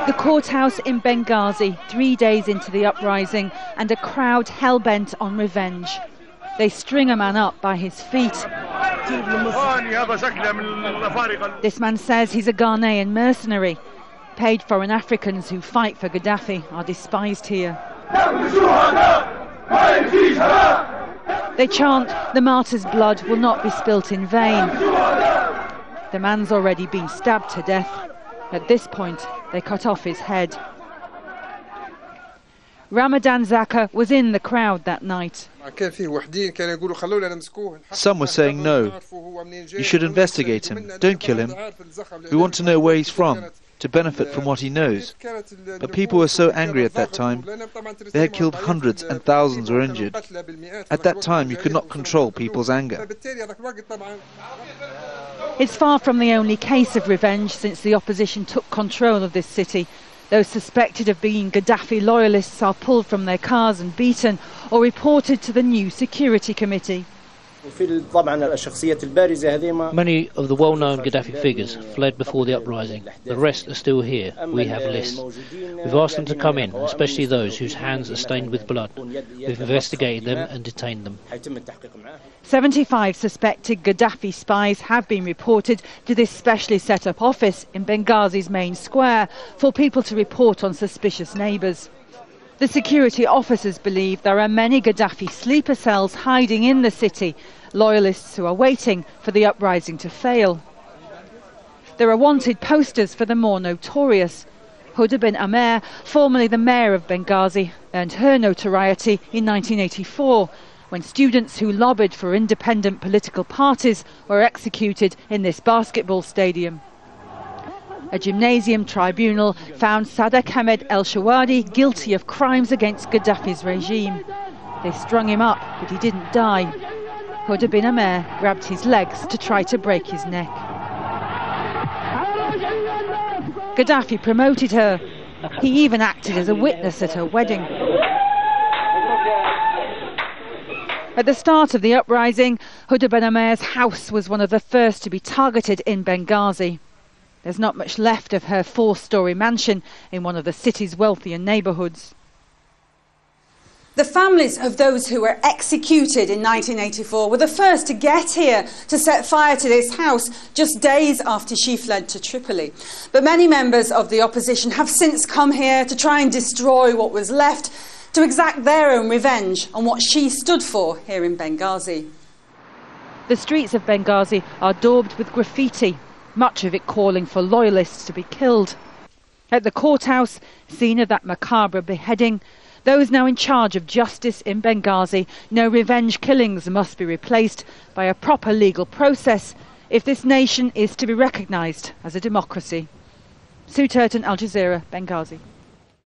The courthouse in Benghazi, 3 days into the uprising, and a crowd hell-bent on revenge. They string a man up by his feet. This man says he's a Ghanaian mercenary. Paid foreign Africans who fight for Gaddafi are despised here. They chant, "The martyr's blood will not be spilt in vain." The man's already been stabbed to death. At this point, they cut off his head. Ramadan Zaka was in the crowd that night. Some were saying, "No, you should investigate him, don't kill him. We want to know where he's from, to benefit from what he knows." But people were so angry at that time. They had killed hundreds and thousands were injured. At that time, you could not control people's anger. It's far from the only case of revenge since the opposition took control of this city. Those suspected of being Gaddafi loyalists are pulled from their cars and beaten or reported to the new Security Committee. Many of the well-known Gaddafi figures fled before the uprising. The rest are still here. We have lists. We've asked them to come in, especially those whose hands are stained with blood. We've investigated them and detained them. 75 suspected Gaddafi spies have been reported to this specially set up office in Benghazi's main square for people to report on suspicious neighbours. The security officers believe there are many Gaddafi sleeper cells hiding in the city, loyalists who are waiting for the uprising to fail. There are wanted posters for the more notorious. Huda bin Amer, formerly the mayor of Benghazi, earned her notoriety in 1984 when students who lobbied for independent political parties were executed in this basketball stadium. A gymnasium tribunal found Sadek Hamed El-Shawadi guilty of crimes against Gaddafi's regime. They strung him up, but he didn't die. Huda bin Amer grabbed his legs to try to break his neck. Gaddafi promoted her. He even acted as a witness at her wedding. At the start of the uprising, Huda bin Amer's house was one of the first to be targeted in Benghazi. There's not much left of her 4-storey mansion in one of the city's wealthier neighbourhoods. The families of those who were executed in 1984 were the first to get here to set fire to this house just days after she fled to Tripoli. But many members of the opposition have since come here to try and destroy what was left, to exact their own revenge on what she stood for here in Benghazi. The streets of Benghazi are daubed with graffiti, much of it calling for loyalists to be killed. At the courthouse, scene of that macabre beheading, those now in charge of justice in Benghazi know revenge killings must be replaced by a proper legal process if this nation is to be recognised as a democracy. Sue Turton, Al Jazeera, Benghazi.